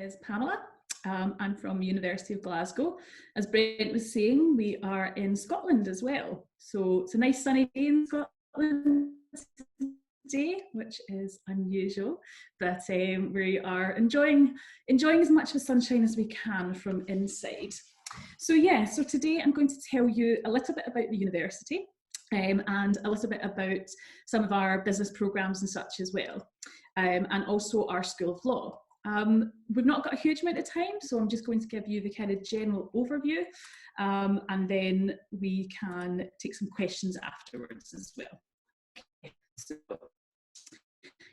is Pamela. I'm from University of Glasgow. As Brent was saying, we are in Scotland as well. So it's a nice sunny day in Scotland today, which is unusual, but we are enjoying as much of the sunshine as we can from inside. So today I'm going to tell you a little bit about the university and a little bit about some of our business programmes and such as well, and also our School of Law. We've not got a huge amount of time, so I'm just going to give you the kind of general overview, and then we can take some questions afterwards as well. So,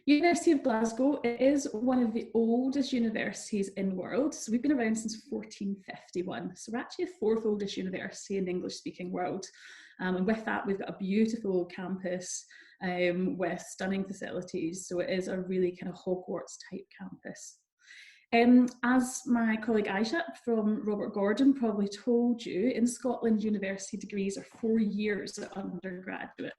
University of Glasgow is one of the oldest universities in the world. So we've been around since 1451. So we're actually the fourth oldest university in the English-speaking world. And with that, we've got a beautiful campus with stunning facilities. So it is a really kind of Hogwarts type campus. As my colleague Aisha from Robert Gordon probably told you, in Scotland, university degrees are 4 years at undergraduate.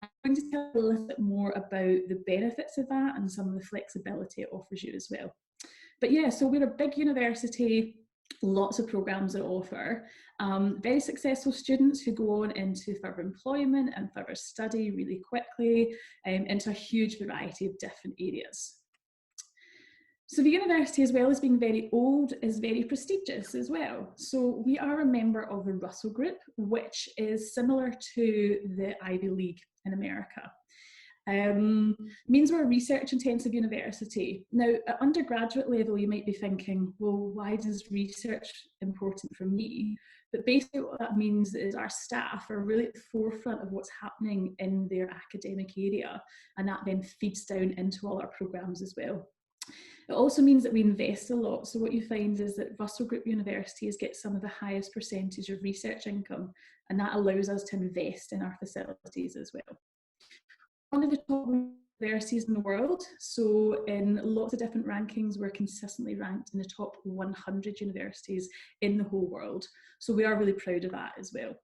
I'm going to tell you a little bit more about the benefits of that and some of the flexibility it offers you as well. But yeah, so we're a big university, lots of programmes that offer. Very successful students who go on into further employment and further study really quickly into a huge variety of different areas. So the university, as well as being very old, is very prestigious as well. So we are a member of the Russell Group, which is similar to the Ivy League in America. Means we're a research-intensive university. Now, at undergraduate level, you might be thinking, well, why is research important for me? But basically what that means is our staff are really at the forefront of what's happening in their academic area, and that then feeds down into all our programmes as well. It also means that we invest a lot. So what you find is that Russell Group universities get some of the highest percentage of research income, and that allows us to invest in our facilities as well. One of the top universities in the world, so in lots of different rankings, we're consistently ranked in the top 100 universities in the whole world. So we are really proud of that as well.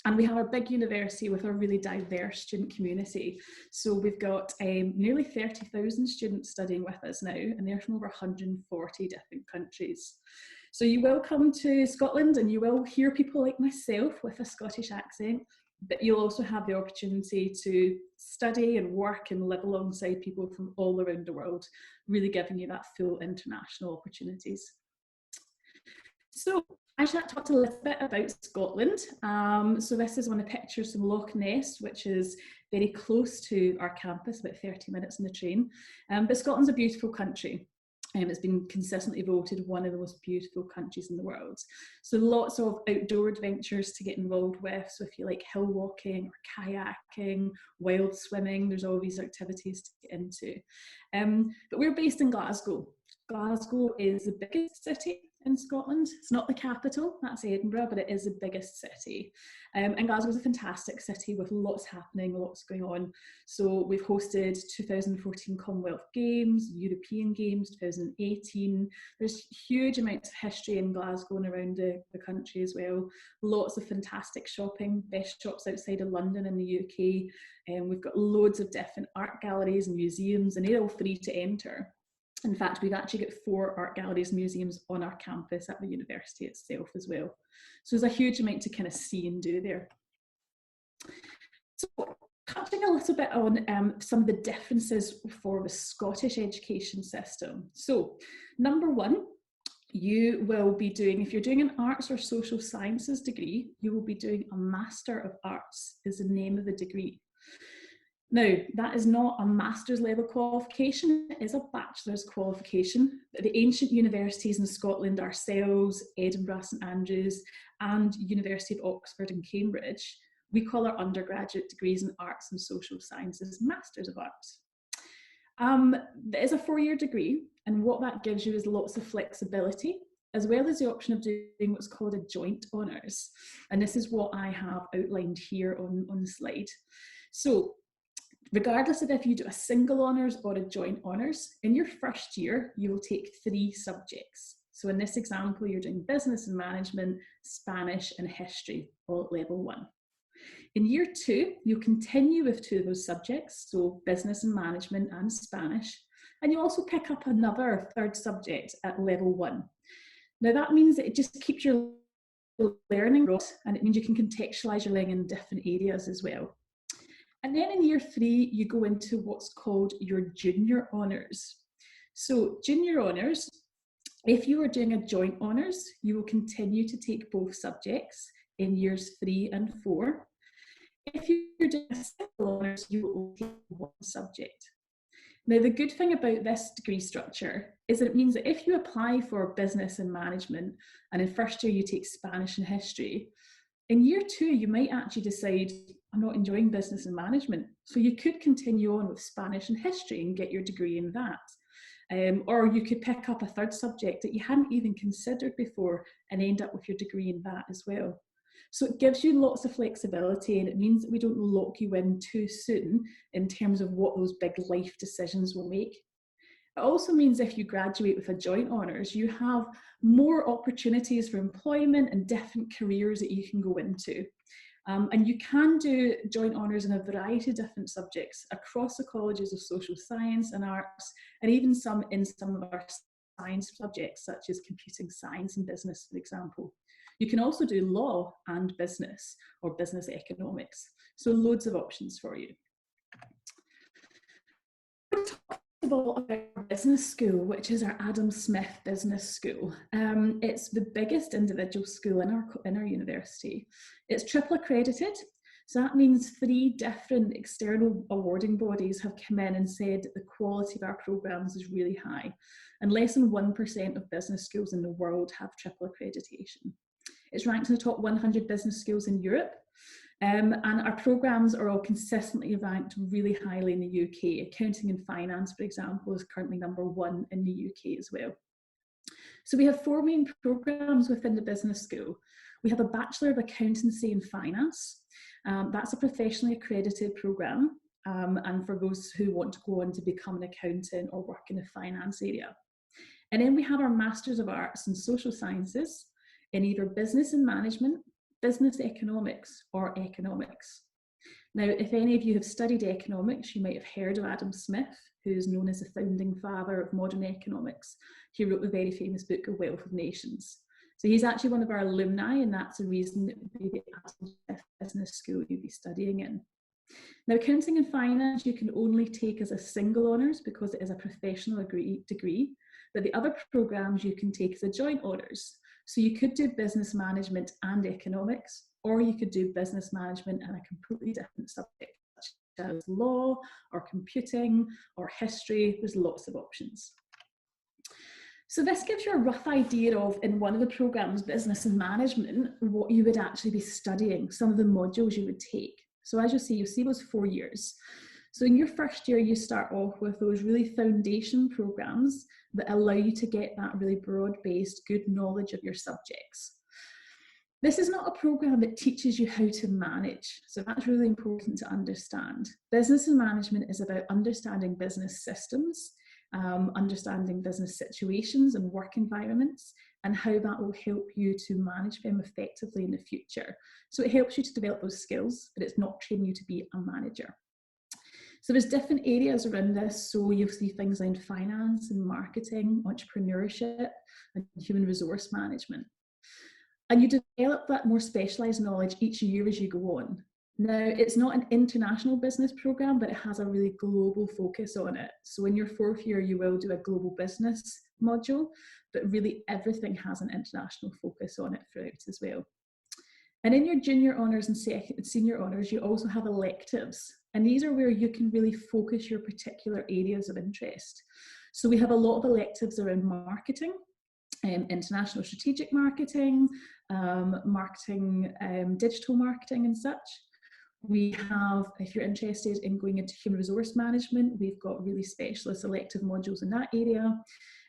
And we have a big university with a really diverse student community. So we've got nearly 30,000 students studying with us now, and they're from over 140 different countries. So you will come to Scotland and you will hear people like myself with a Scottish accent, but you'll also have the opportunity to study and work and live alongside people from all around the world, really giving you that full international opportunities. So I talked a little bit about Scotland. So this is one of the pictures from Loch Ness, which is very close to our campus, about 30 minutes on the train. But Scotland's a beautiful country. It's been consistently voted one of the most beautiful countries in the world. So lots of outdoor adventures to get involved with. So if you like hill walking or kayaking, wild swimming, there's all these activities to get into. But we're based in Glasgow. Glasgow is the biggest city in Scotland. It's not the capital, that's Edinburgh, but it is the biggest city. And Glasgow is a fantastic city with lots happening, lots going on. So we've hosted 2014 Commonwealth Games, European Games, 2018. There's huge amounts of history in Glasgow and around the country as well. Lots of fantastic shopping, best shops outside of London in the UK. And we've got loads of different art galleries and museums, and they're all free to enter. In fact, we've actually got 4 art galleries and museums on our campus at the university itself as well. So there's a huge amount to kind of see and do there. So touching a little bit on some of the differences for the Scottish education system. So number one, you will be doing, if you're doing an arts or social sciences degree, you will be doing a Master of Arts is the name of the degree. Now, that is not a master's level qualification, it is a bachelor's qualification. The ancient universities in Scotland, ourselves, Edinburgh, St Andrews, and University of Oxford and Cambridge, we call our undergraduate degrees in arts and social sciences Masters of Arts. It is a 4-year degree, and what that gives you is lots of flexibility, as well as the option of doing what's called a joint honours. And this is what I have outlined here on the slide. So, regardless of if you do a single honours or a joint honours, in your first year, you will take 3 subjects. So in this example, you're doing business and management, Spanish and history, all at level 1. In year 2, you'll continue with 2 of those subjects, so business and management and Spanish, And you also pick up another third subject at level 1. Now that means that it just keeps your learning broad, and it means you can contextualise your learning in different areas as well. And then in year 3, you go into what's called your junior honours. So junior honours, if you are doing a joint honours, you will continue to take both subjects in years 3 and 4. If you're doing a single honours, you will only take one subject. Now, the good thing about this degree structure is that it means that if you apply for business and management, and in first year you take Spanish and history, in year 2 you might actually decide, I'm not enjoying business and management. So you could continue on with Spanish and history and get your degree in that. Or you could pick up a third subject that you hadn't even considered before and end up with your degree in that as well. So it gives you lots of flexibility, and it means that we don't lock you in too soon in terms of what those big life decisions will make. It also means if you graduate with a joint honours, you have more opportunities for employment and different careers that you can go into. And you can do joint honours in a variety of different subjects across the colleges of social science and arts, and even some in some of our science subjects, such as computing science and business, for example. You can also do law and business, or business economics. So loads of options for you. About our business school, which is our Adam Smith Business School. It's the biggest individual school in our university. It's triple accredited, so that means 3 different external awarding bodies have come in and said that the quality of our programmes is really high, and less than 1% of business schools in the world have triple accreditation. It's ranked in the top 100 business schools in Europe. And our programmes are all consistently ranked really highly in the UK. Accounting and finance, for example, is currently #1 in the UK as well. So we have 4 main programmes within the business school. We have a Bachelor of Accountancy and Finance. That's a professionally accredited programme, and for those who want to go on to become an accountant or work in the finance area. And then we have our Masters of Arts and Social Sciences in either business and management, business economics, or economics. Now, if any of you have studied economics, you might have heard of Adam Smith, who's known as the founding father of modern economics. He wrote the very famous book, A Wealth of Nations. So he's actually one of our alumni, and that's the reason it would be the Adam Smith Business School you'd be studying in. Now, accounting and finance you can only take as a single honours because it is a professional degree, but the other programmes you can take as a joint honours. So you could do business management and economics, or you could do business management and a completely different subject, such as law or computing or history. There's lots of options. So this gives you a rough idea of, in one of the programmes, business and management, what you would actually be studying, some of the modules you would take. So as you'll see those 4 years. So in your first year, you start off with those really foundation programmes that allow you to get that really broad-based, good knowledge of your subjects. This is not a programme that teaches you how to manage, so that's really important to understand. Business and management is about understanding business systems, understanding business situations and work environments, and how that will help you to manage them effectively in the future. So it helps you to develop those skills, but it's not training you to be a manager. So there's different areas around this. So you'll see things like finance and marketing, entrepreneurship, and human resource management. And you develop that more specialised knowledge each year as you go on. Now, it's not an international business programme, but it has a really global focus on it. So in your 4th year, you will do a global business module, but really everything has an international focus on it throughout as well. And in your junior honours and senior honours, you also have electives. And these are where you can really focus your particular areas of interest. So we have a lot of electives around marketing, international strategic marketing, digital marketing and such. We have, if you're interested in going into human resource management, we've got really specialist elective modules in that area.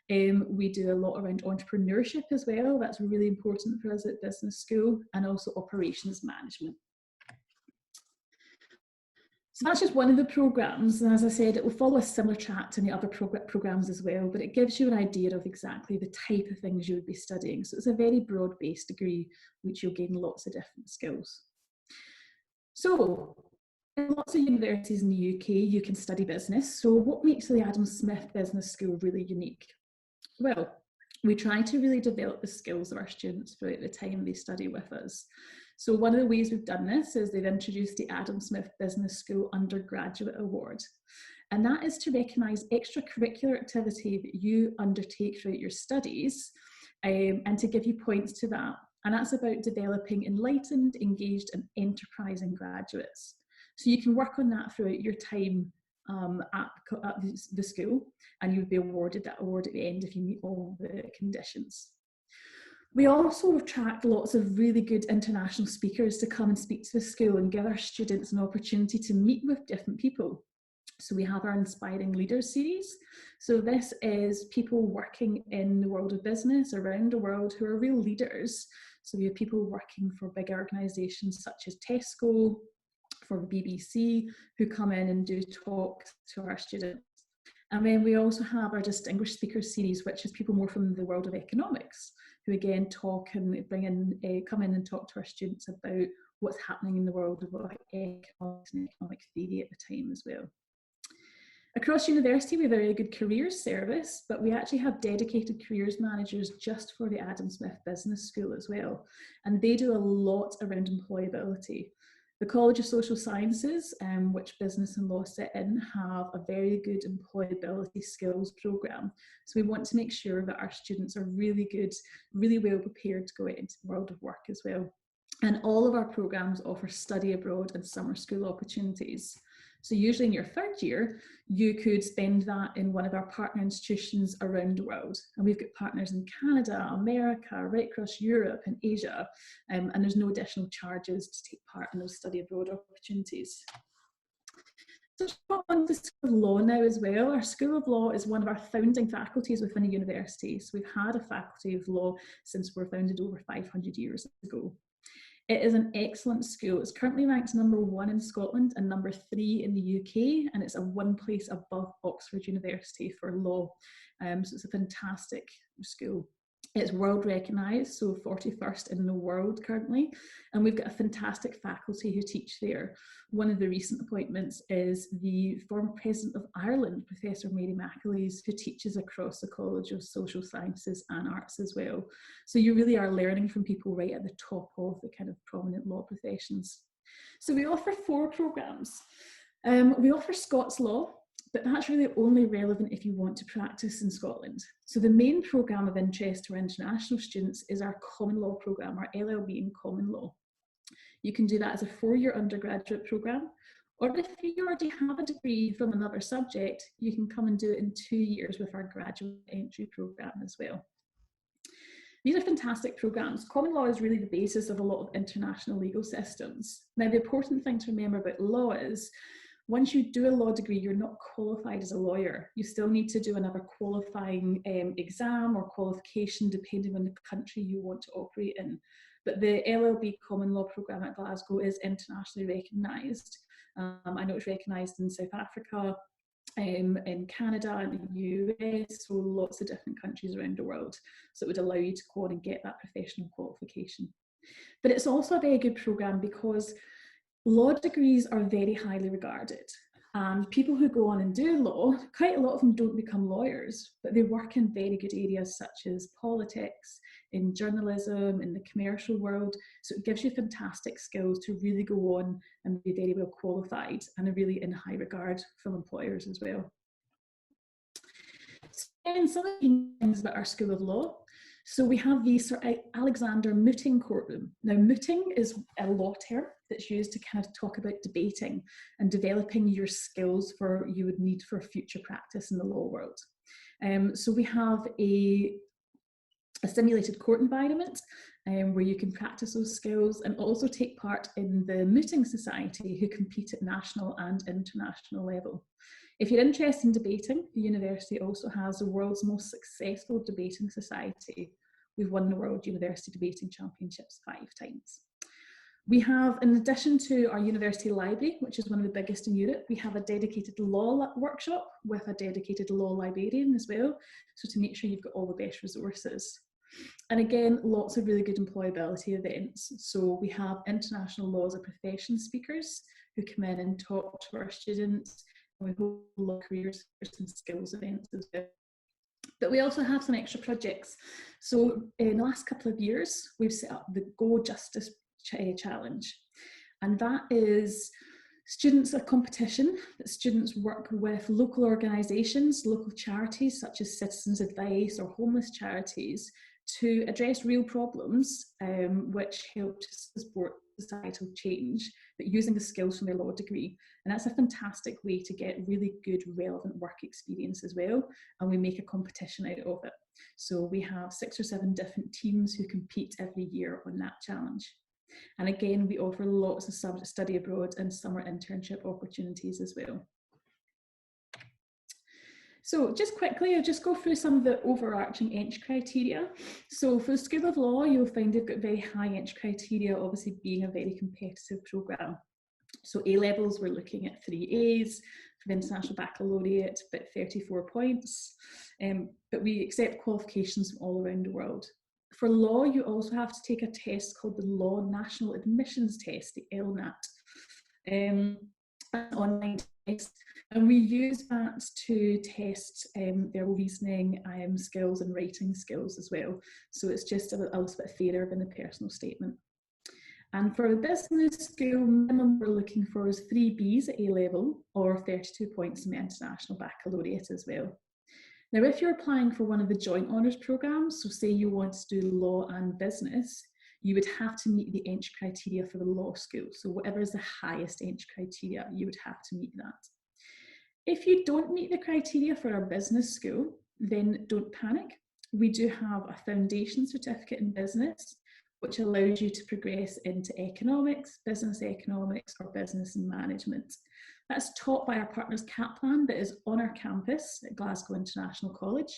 We do a lot around entrepreneurship as well. That's really important for us at business school, and also operations management. So that's just one of the programmes, and as I said, it will follow a similar track to the other programmes as well, but it gives you an idea of exactly the type of things you would be studying. So it's a very broad-based degree, which you'll gain lots of different skills. So In lots of universities in the UK, you can study business. So what makes the Adam Smith Business School really unique? Well, we try to really develop the skills of our students throughout the time they study with us. So one of the ways we've done this is they've introduced the Adam Smith Business School Undergraduate Award. And that is to recognise extracurricular activity that you undertake throughout your studies, and to give you points to that. And that's about developing enlightened, engaged and enterprising graduates. So you can work on that throughout your time at the school, and you would be awarded that award at the end if you meet all the conditions. We also attract lots of really good international speakers to come and speak to the school and give our students an opportunity to meet with different people. So we have our Inspiring Leaders series. So this is people working in the world of business around the world who are real leaders. So we have people working for big organisations such as Tesco, for the BBC, who come in and do talks to our students. And then we also have our Distinguished Speakers series, which is people more from the world of economics, who again talk and come in and talk to our students about what's happening in the world of economics and economic theory at the time as well. Across university, we have a very good careers service, but we actually have dedicated careers managers just for the Adam Smith Business School as well. And they do a lot around employability. The College of Social Sciences, which business and law sit in, have a very good employability skills programme. So we want to make sure that our students are really good, really well prepared to go out into the world of work as well. And all of our programmes offer study abroad and summer school opportunities. So usually in your third year, you could spend that in one of our partner institutions around the world. And we've got partners in Canada, America, right across Europe and Asia. And there's no additional charges to take part in those study abroad opportunities. So on to School of Law now as well. Our School of Law is one of our founding faculties within a university. So we've had a faculty of law since we were founded over 500 years ago. It is an excellent school. It's currently ranked #1 in Scotland and #3 in the UK, and it's one place above Oxford University for law. So it's a fantastic school. It's world recognised, so 41st in the world currently, and we've got a fantastic faculty who teach there. One of the recent appointments is the former President of Ireland, Professor Mary McAleese, who teaches across the College of Social Sciences and Arts as well. So you really are learning from people right at the top of the kind of prominent law professions. So we offer 4 programmes. We offer Scots Law, but that's really only relevant if you want to practice in Scotland. So the main programme of interest to our international students is our Common Law programme, our LLB in Common Law. You can do that as a 4-year undergraduate programme, or if you already have a degree from another subject, you can come and do it in 2 years with our graduate entry programme as well. These are fantastic programmes. Common law is really the basis of a lot of international legal systems. Now, the important thing to remember about law is once you do a law degree, you're not qualified as a lawyer. You still need to do another qualifying exam or qualification depending on the country you want to operate in. But the LLB Common Law programme at Glasgow is internationally recognised. I know it's recognised in South Africa, in Canada and the US, so lots of different countries around the world. So it would allow you to go on and get that professional qualification. But it's also a very good programme because law degrees are very highly regarded, and people who go on and do law, quite a lot of them don't become lawyers, but they work in very good areas such as politics, in journalism, in the commercial world. So it gives you fantastic skills to really go on and be very well qualified and are really in high regard from employers as well. So, and some of the things about our School of Law. So we have the Sir Alexander Mooting Courtroom. Now, mooting is a law term that's used to kind of talk about debating and developing your skills you would need for future practice in the law world. So we have a simulated court environment where you can practice those skills and also take part in the Mooting Society, who compete at national and international level. If you're interested in debating, the university also has the world's most successful debating society. We've won the World University Debating Championships 5 times. We have, in addition to our university library, which is one of the biggest in Europe, we have a dedicated law workshop with a dedicated law librarian as well, so to make sure you've got all the best resources. And again, lots of really good employability events. So we have international laws of profession speakers who come in and talk to our students, and we hold a lot of careers and skills events as well. But we also have some extra projects. So in the last couple of years, we've set up the Go Justice Challenge. And that is a competition that students work with local organisations, local charities such as Citizens Advice or homeless charities to address real problems which help to support societal change, but using the skills from their law degree. And that's a fantastic way to get really good, relevant work experience as well. And we make a competition out of it. So we have 6 or 7 different teams who compete every year on that challenge. And again, we offer lots of study abroad and summer internship opportunities as well. So just quickly, I'll just go through some of the overarching entry criteria. So for the School of Law, you'll find they've got very high entry criteria, obviously being a very competitive programme. So A-levels, we're looking at 3 A's, for the International Baccalaureate, about 34 points. But we accept qualifications from all around the world. For law, you also have to take a test called the Law National Admissions Test, the LNAT, an online test. And we use that to test their reasoning skills and writing skills as well. So it's just a little bit fairer than a personal statement. And for a business school, minimum we're looking for is 3 B's at A-level or 32 points in the International Baccalaureate as well. Now, if you're applying for one of the joint honours programmes, so say you want to do law and business, you would have to meet the entry criteria for the law school. So whatever is the highest entry criteria, you would have to meet that. If you don't meet the criteria for our business school, then don't panic. We do have a foundation certificate in business, which allows you to progress into economics, or business and management. That's taught by our partners Kaplan, that is on our campus at Glasgow International College.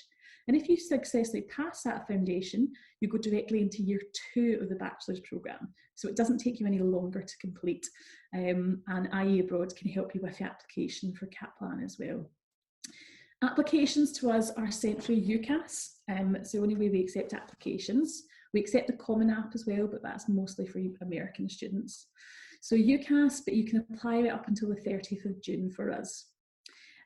And if you successfully pass that foundation, you go directly into year 2 of the bachelor's programme. So it doesn't take you any longer to complete. And IE Abroad can help you with the application for Kaplan as well. Applications to us are sent through UCAS. It's the only way we accept applications. We accept the Common App as well, but that's mostly for American students. So UCAS, but you can apply it up until the 30th of June for us.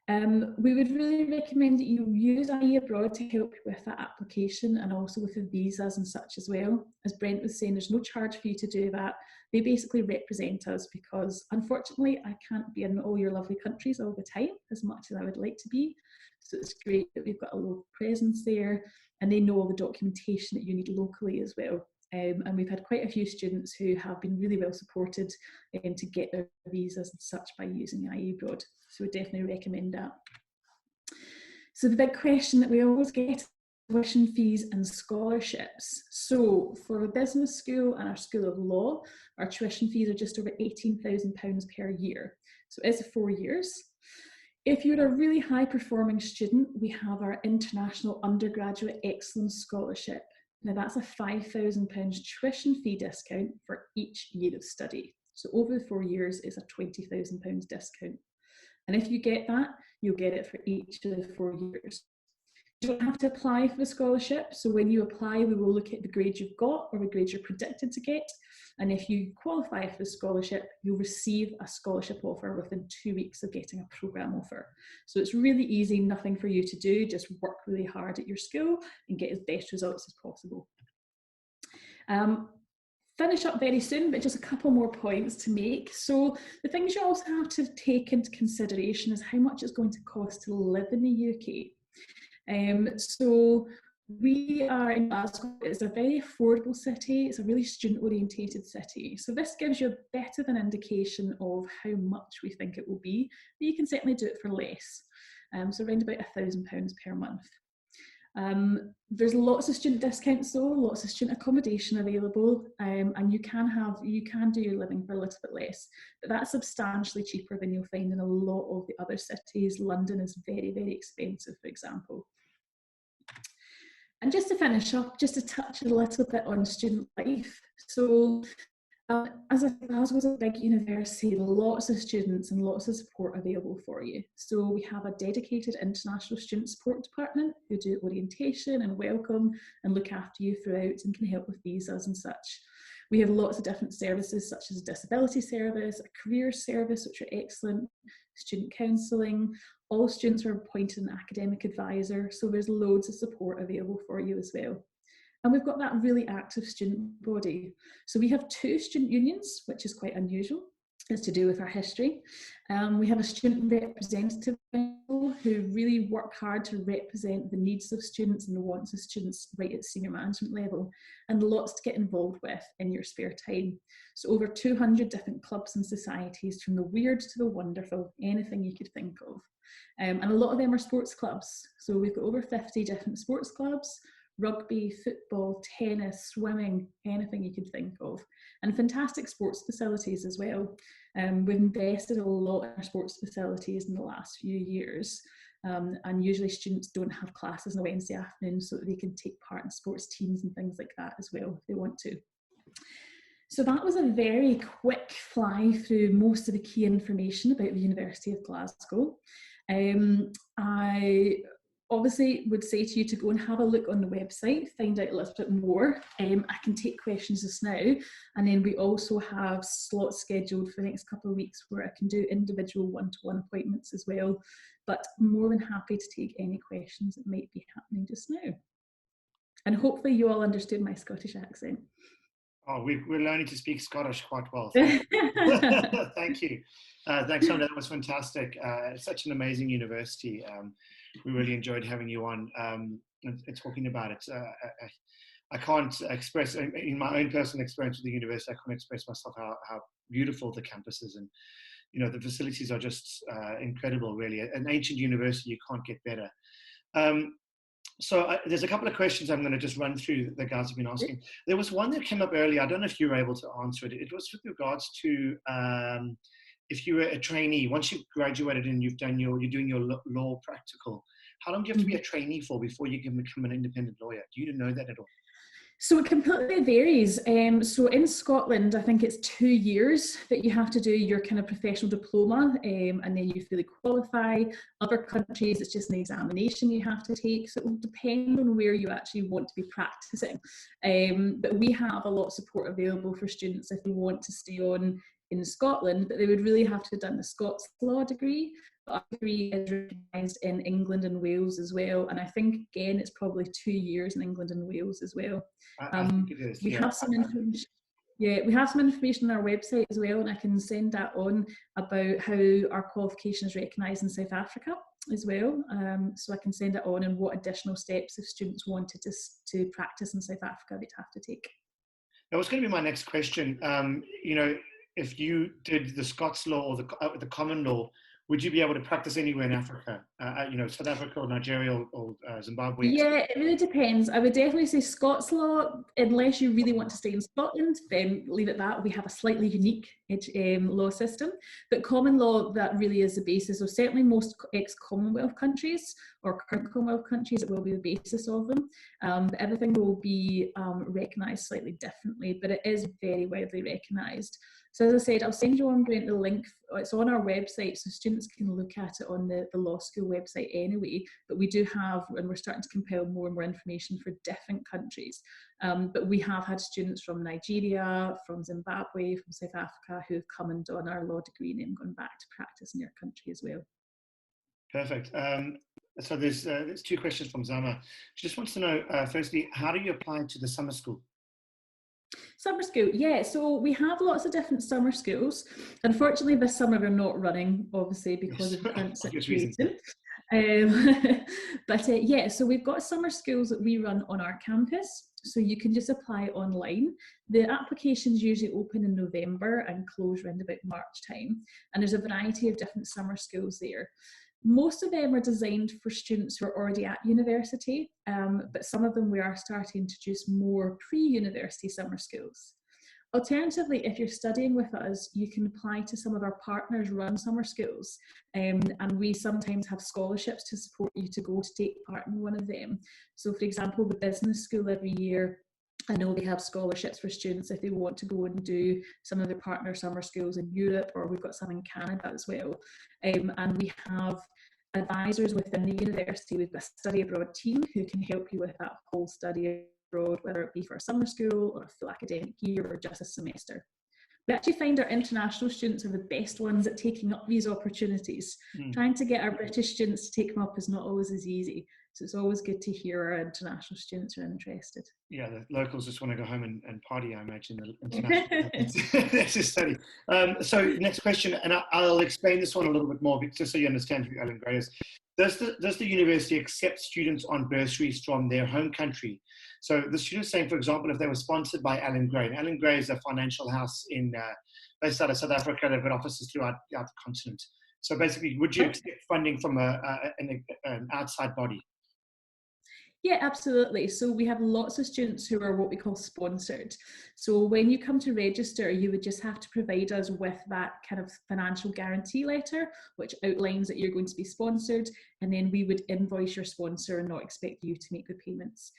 We would really recommend that you use IE Abroad to help you with that application and also with the visas and such as well. As Brent was saying, there's no charge for you to do that. They basically represent us because unfortunately I can't be in all your lovely countries all the time as much as I would like to be. So it's great that we've got a local presence there and they know all the documentation that you need locally as well. And we've had quite a few students who have been really well supported to get their visas and such by using IE Abroad. So we definitely recommend that. So the big question that we always get is tuition fees and scholarships. So for a business school and our School of Law, our tuition fees are just over £18,000 per year. So it's 4 years. If you're a really high performing student, we have our International Undergraduate Excellence Scholarship. Now that's a £5,000 tuition fee discount for each year of study. So over the 4 years is a £20,000 discount. And if you get that, you'll get it for each of the 4 years. You don't have to apply for the scholarship. So when you apply, we will look at the grades you've got or the grades you're predicted to get. And if you qualify for the scholarship, you'll receive a scholarship offer within 2 weeks of getting a programme offer. So it's really easy, nothing for you to do, just work really hard at your school and get as best results as possible. Finish up very soon, but just a couple more points to make. So the things you also have to take into consideration is how much it's going to cost to live in the UK. So we are in Glasgow. It's a very affordable city. It's a really student-orientated city. So this gives you a bit of an indication of how much we think it will be. But you can certainly do it for less. So around about £1,000 per month. There's lots of student discounts though, lots of student accommodation available, and you can do your living for a little bit less, but that's substantially cheaper than you'll find in a lot of the other cities. London is very, very expensive, for example. And just to finish up, just to touch a little bit on student life. So As I said, Glasgow's a big university, lots of students and lots of support available for you. So we have a dedicated international student support department who do orientation and welcome and look after you throughout and can help with visas and such. We have lots of different services such as a disability service, a career service, which are excellent, student counselling. All students are appointed an academic advisor, so there's loads of support available for you as well. And we've got that really active student body. So we have 2 student unions, which is quite unusual. It's to do with our history. We have a student representative who really work hard to represent the needs of students and the wants of students right at senior management level, and lots to get involved with in your spare time. So over 200 different clubs and societies, from the weird to the wonderful, anything you could think of. And a lot of them are sports clubs. So we've got over 50 different sports clubs: rugby, football, tennis, swimming, anything you could think of, and fantastic sports facilities as well. We've invested a lot in our sports facilities in the last few years, and usually students don't have classes on a Wednesday afternoon, so that they can take part in sports teams and things like that as well if they want to. So that was a very quick fly through most of the key information about the University of Glasgow. I obviously would say to you to go and have a look on the website, find out a little bit more. I can take questions just now, and then we also have slots scheduled for the next couple of weeks where I can do individual one-to-one appointments as well, but more than happy to take any questions that might be happening just now. And hopefully you all understood my Scottish accent. Oh, we're learning to speak Scottish quite well. Thank you. Thank you. Thanks, Pamela. That was fantastic. It's such an amazing university. We really enjoyed having you on and talking about it. I can't express, in my own personal experience with the university, I can't express myself how beautiful the campus is. And, you know, the facilities are just incredible, really. An ancient university, you can't get better. So there's a couple of questions I'm going to just run through that the guys have been asking. There was one that came up earlier. I don't know if you were able to answer it. It was with regards to if you were a trainee, once you've graduated and you're doing your law practical, how long do you have to be a trainee for before you can become an independent lawyer? Do you know that at all? So it completely varies. So in Scotland, I think it's 2 years that you have to do your kind of professional diploma, and then you fully qualify. Other countries, it's just an examination you have to take. So it will depend on where you actually want to be practicing. But we have a lot of support available for students if they want to stay on in Scotland, but they would really have to have done the Scots law degree. But our degree is recognised in England and Wales as well, and I think again it's probably 2 years in England and Wales as well. I think it is. We have some information. Yeah, we have some information on our website as well, and I can send that on about how our qualification is recognised in South Africa as well. So I can send it on and what additional steps if students wanted to practice in South Africa they'd have to take. That was going to be my next question. You know, if you did the Scots law or the common law, would you be able to practice anywhere in Africa? You know, South Africa or Nigeria or Zimbabwe? Yeah, it really depends. I would definitely say Scots law, unless you really want to stay in Scotland, then leave it that. We have a slightly unique law system. But common law, that really is the basis of certainly most ex-Commonwealth countries or current Commonwealth countries, it will be the basis of them. But everything will be recognised slightly differently, but it is very widely recognised. So as I said, I'll send you on, Brent, the link. It's on our website, so students can look at it on the law school website anyway. But we do have, and we're starting to compile more and more information for different countries. But we have had students from Nigeria, from Zimbabwe, from South Africa who have come and done our law degree and then gone back to practice in your country as well. Perfect. So there's 2 questions from Zama. She just wants to know, firstly, how do you apply to the summer school? Summer school, yeah, so we have lots of different summer schools. Unfortunately, this summer they're not running, obviously, because of the current situation. But yeah, so we've got summer schools that we run on our campus, so you can just apply online. The applications usually open in November and close around about March time, and there's a variety of different summer schools there. Most of them are designed for students who are already at university, but some of them we are starting to introduce more pre-university summer schools. Alternatively, if you're studying with us, you can apply to some of our partners run summer schools, and we sometimes have scholarships to support you to go to take part in one of them. So for example, the business school every year I know we have scholarships for students if they want to go and do some of their partner summer schools in Europe, or we've got some in Canada as well. And we have advisors within the university. We've got a study abroad team who can help you with that whole study abroad, whether it be for a summer school or a full academic year or just a semester. We actually find our international students are the best ones at taking up these opportunities. Trying to get our British students to take them up is not always as easy. So it's always good to hear our international students are interested. Yeah, the locals just want to go home and party, I imagine, the international that's a study. So next question, and I'll explain this one a little bit more, just so you understand who Alan Gray is. Does the university accept students on bursaries from their home country? So the student's saying, for example, if they were sponsored by Alan Gray, and Alan Gray is a financial house based out of South Africa. They've got offices throughout the continent. So basically, would you accept funding from an outside body? Yeah, absolutely. So we have lots of students who are what we call sponsored. So when you come to register, you would just have to provide us with that kind of financial guarantee letter, which outlines that you're going to be sponsored, and then we would invoice your sponsor and not expect you to make the payments.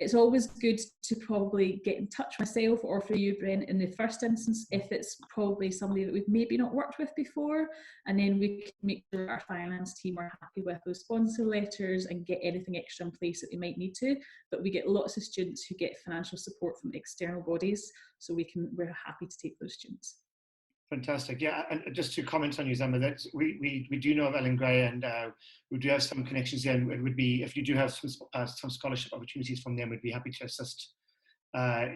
It's always good to probably get in touch with myself or for you, Brent, in the first instance, if it's probably somebody that we've maybe not worked with before, and then we can make sure our finance team are happy with those sponsor letters and get anything extra in place that we might need to. But we get lots of students who get financial support from external bodies, so we're happy to take those students. Fantastic. Yeah, and just to comment on you, Zamba, that we do know of Alan Gray, and we do have some connections there. And it would be, if you do have some scholarship opportunities from them, we'd be happy to assist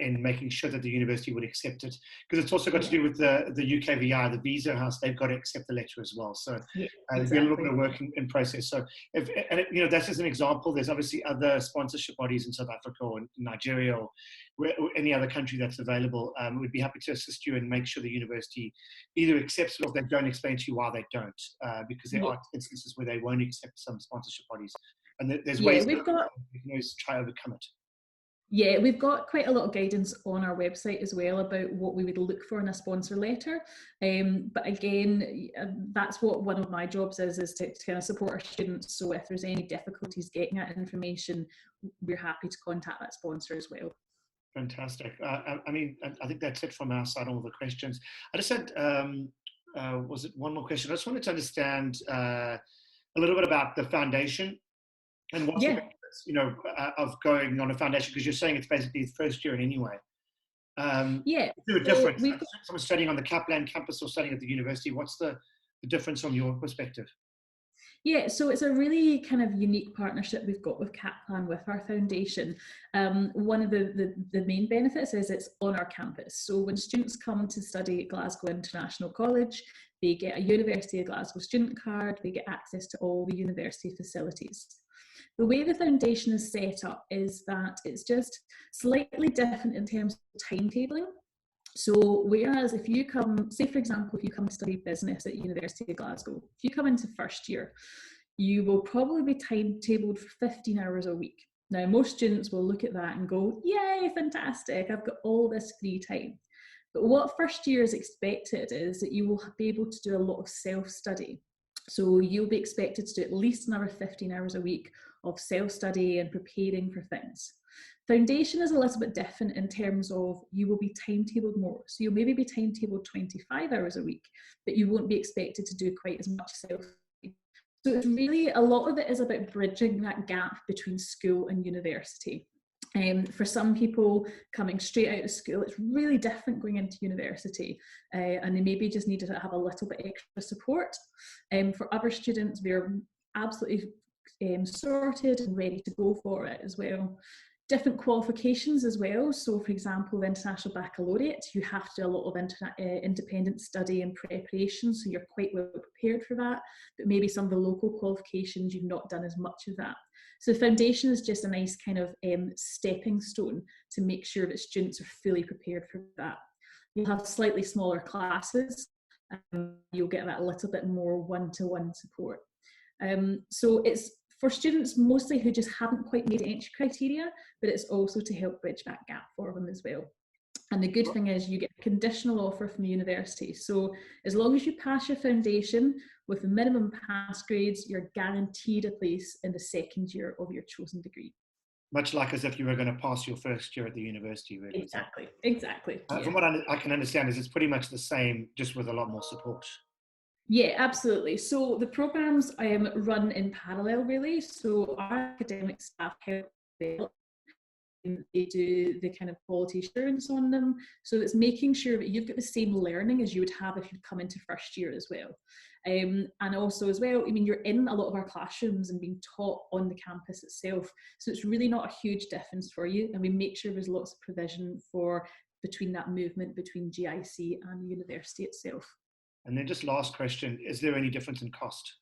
in making sure that the university would accept it, because it's also got to do with the UKVI, the visa house. They've got to accept the letter as well. So there'll be a little bit of work in process. So that's just an example. There's obviously other sponsorship bodies in South Africa or in Nigeria or any other country that's available. We'd be happy to assist you and make sure the university either accepts it or if they don't, explain to you why they don't, because there are instances where they won't accept some sponsorship bodies, and there's ways we can always try to overcome it. Yeah, we've got quite a lot of guidance on our website as well about what we would look for in a sponsor letter. But again, that's what one of my jobs is to kind of support our students. So if there's any difficulties getting that information, we're happy to contact that sponsor as well. Fantastic. I think that's it from our side, all the questions. I just had, was it one more question? I just wanted to understand a little bit about the foundation and what's the benefits, of going on a foundation, because you're saying it's basically the first year in any way. Is there a difference? Someone studying on the Kaplan campus or studying at the university, what's the difference from your perspective? Yeah, so it's a really kind of unique partnership we've got with Kaplan with our foundation. One of the main benefits is it's on our campus. So when students come to study at Glasgow International College, they get a University of Glasgow student card, they get access to all the university facilities. The way the foundation is set up is that it's just slightly different in terms of timetabling. So whereas if you come, say for example, if you come to study business at University of Glasgow, if you come into first year, you will probably be timetabled for 15 hours a week. Now, most students will look at that and go, yay, fantastic, I've got all this free time. But what first year is expected is that you will be able to do a lot of self-study. So you'll be expected to do at least another 15 hours a week of self-study and preparing for things. Foundation is a little bit different in terms of you will be timetabled more. So you'll maybe be timetabled 25 hours a week, but you won't be expected to do quite as much self-study. So it's really, a lot of it is about bridging that gap between school and university. For some people coming straight out of school, it's really different going into university, and they maybe just need to have a little bit extra support. For other students, we're absolutely sorted and ready to go for it as well. Different qualifications as well. So for example, the International Baccalaureate, you have to do a lot of independent study and preparation, so you're quite well prepared for that, but maybe some of the local qualifications, you've not done as much of that. So the foundation is just a nice kind of stepping stone to make sure that students are fully prepared for that. You'll have slightly smaller classes, you'll get that a little bit more one-to-one support. So it's for students mostly who just haven't quite made entry criteria, but it's also to help bridge that gap for them as well. And the good thing is you get a conditional offer from the university. So as long as you pass your foundation with the minimum pass grades, you're guaranteed a place in the second year of your chosen degree. Much like as if you were going to pass your first year at the university, really. Exactly. From what I can understand is it's pretty much the same, just with a lot more support. Yeah, absolutely. So the programs run in parallel, really. So our academic staff help develop. They do the kind of quality assurance on them. So it's making sure that you've got the same learning as you would have if you'd come into first year as well. And also as well, I mean, you're in a lot of our classrooms and being taught on the campus itself. So it's really not a huge difference for you. And we make sure there's lots of provision for between that movement between GIC and the university itself. And then just last question, is there any difference in cost?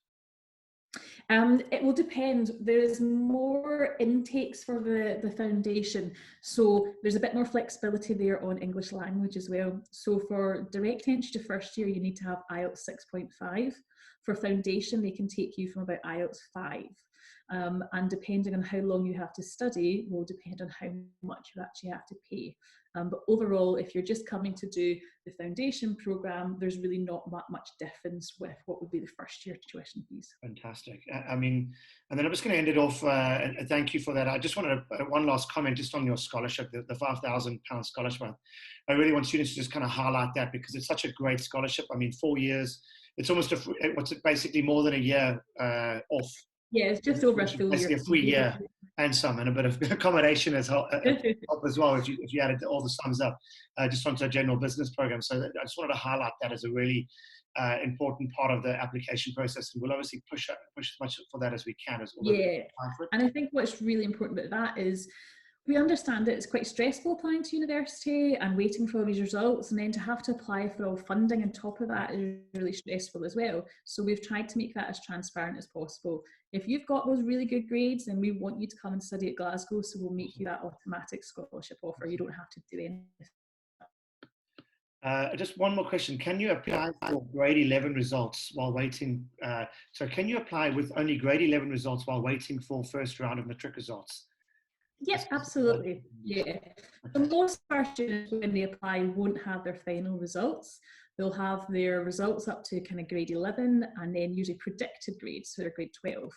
It will depend. There's more intakes for the foundation, so there's a bit more flexibility there on English language as well. So for direct entry to first year, you need to have IELTS 6.5. For foundation, they can take you from about IELTS 5. And depending on how long you have to study will depend on how much you actually have to pay. But overall, if you're just coming to do the foundation program, there's really not that much difference with what would be the first year tuition fees. Fantastic. I mean, and then I'm just going to end it off. And thank you for that. I just wanted one last comment just on your scholarship, the £5,000 scholarship. I really want students to just kind of highlight that because it's such a great scholarship. I mean, 4 years, it's almost what's it, basically more than a year off. Yeah, it's just over a full year. Basically a free year and some, and a bit of accommodation as well if you added all the sums up, just onto a general business program. So I just wanted to highlight that as a really important part of the application process, and we'll obviously push as much for that as we can. And I think what's really important about that is we understand that it's quite stressful applying to university and waiting for all these results, and then to have to apply for all funding on top of that is really stressful as well. So we've tried to make that as transparent as possible. If you've got those really good grades, then we want you to come and study at Glasgow, so we'll make you that automatic scholarship offer. You don't have to do anything. Just one more question. Can you apply for grade 11 results while waiting? So can you apply with only grade 11 results while waiting for first round of matric results? Yes, absolutely. Yeah. So most of our students, when they apply, won't have their final results. They'll have their results up to kind of grade 11 and then usually predicted grades, so they're grade 12.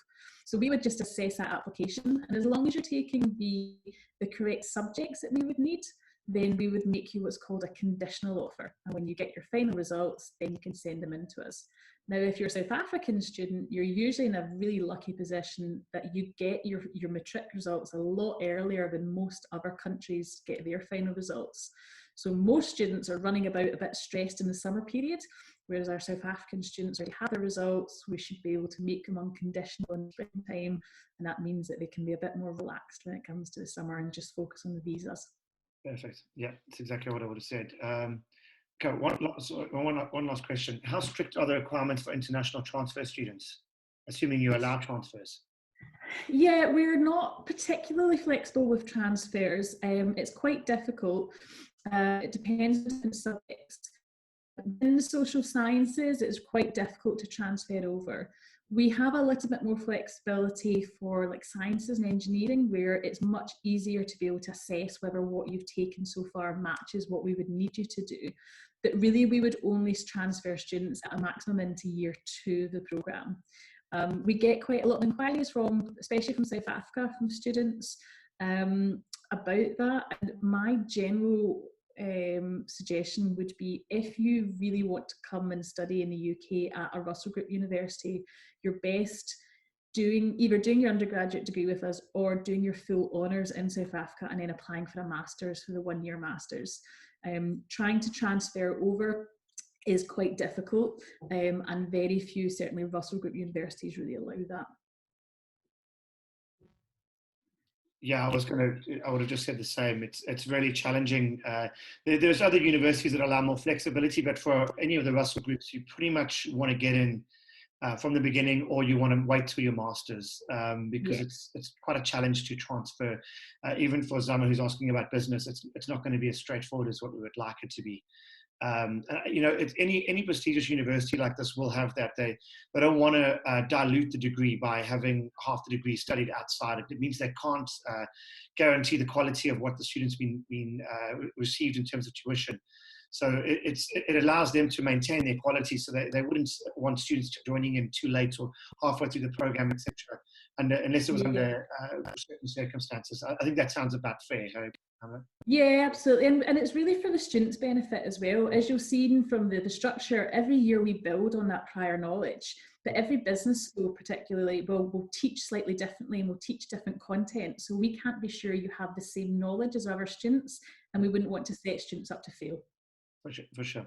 So we would just assess that application, and as long as you're taking the correct subjects that we would need, then we would make you what's called a conditional offer. And when you get your final results, then you can send them in to us. Now, if you're a South African student, you're usually in a really lucky position that you get your matric results a lot earlier than most other countries get their final results. So most students are running about a bit stressed in the summer period, whereas our South African students already have their results. We should be able to make them unconditional in springtime, and that means that they can be a bit more relaxed when it comes to the summer and just focus on the visas. Perfect. Yeah, that's exactly what I would have said. Okay, one last question. How strict are the requirements for international transfer students, assuming you allow transfers? Yeah, we're not particularly flexible with transfers. It's quite difficult. It depends on subjects. In the social sciences, it's quite difficult to transfer over. We have a little bit more flexibility for like sciences and engineering, where it's much easier to be able to assess whether what you've taken so far matches what we would need you to do. But really, we would only transfer students at a maximum into year 2 of the programme. We get quite a lot of inquiries from, especially from South Africa, from students about that. And my general suggestion would be, if you really want to come and study in the UK at a Russell Group university, you're best either doing your undergraduate degree with us or doing your full honours in South Africa and then applying for a master's, for the 1-year master's. Trying to transfer over is quite difficult, and very few, certainly Russell Group universities, really allow that. Yeah, I would have just said the same. It's really challenging. There's other universities that allow more flexibility, but for any of the Russell Groups, you pretty much want to get in from the beginning, or you want to wait till your master's, because it's quite a challenge to transfer. Even for Zama, who's asking about business, it's not going to be as straightforward as what we would like it to be. You know, any prestigious university like this will have that. They don't want to dilute the degree by having half the degree studied outside. It means they can't guarantee the quality of what the students been received in terms of tuition. So it allows them to maintain their quality, so they wouldn't want students joining in too late or halfway through the program, etc. And unless it was under certain circumstances. I think that sounds about fair. Yeah, absolutely. And it's really for the students' benefit as well. As you'll see from the structure, every year we build on that prior knowledge. But every business school particularly will teach slightly differently and will teach different content. So we can't be sure you have the same knowledge as our students, and we wouldn't want to set students up to fail. For sure.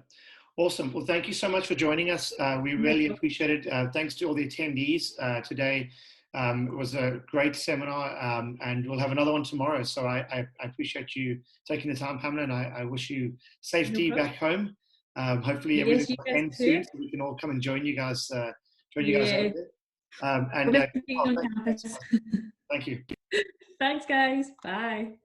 Awesome. Well, thank you so much for joining us. We really appreciate it. Thanks to all the attendees today. It was a great seminar, and we'll have another one tomorrow. So I appreciate you taking the time, Pamela, and I wish you safety back home. Hopefully everything will end soon, so we can all come and join you guys. Over there. Thank you. Thank you. Thanks, guys. Bye.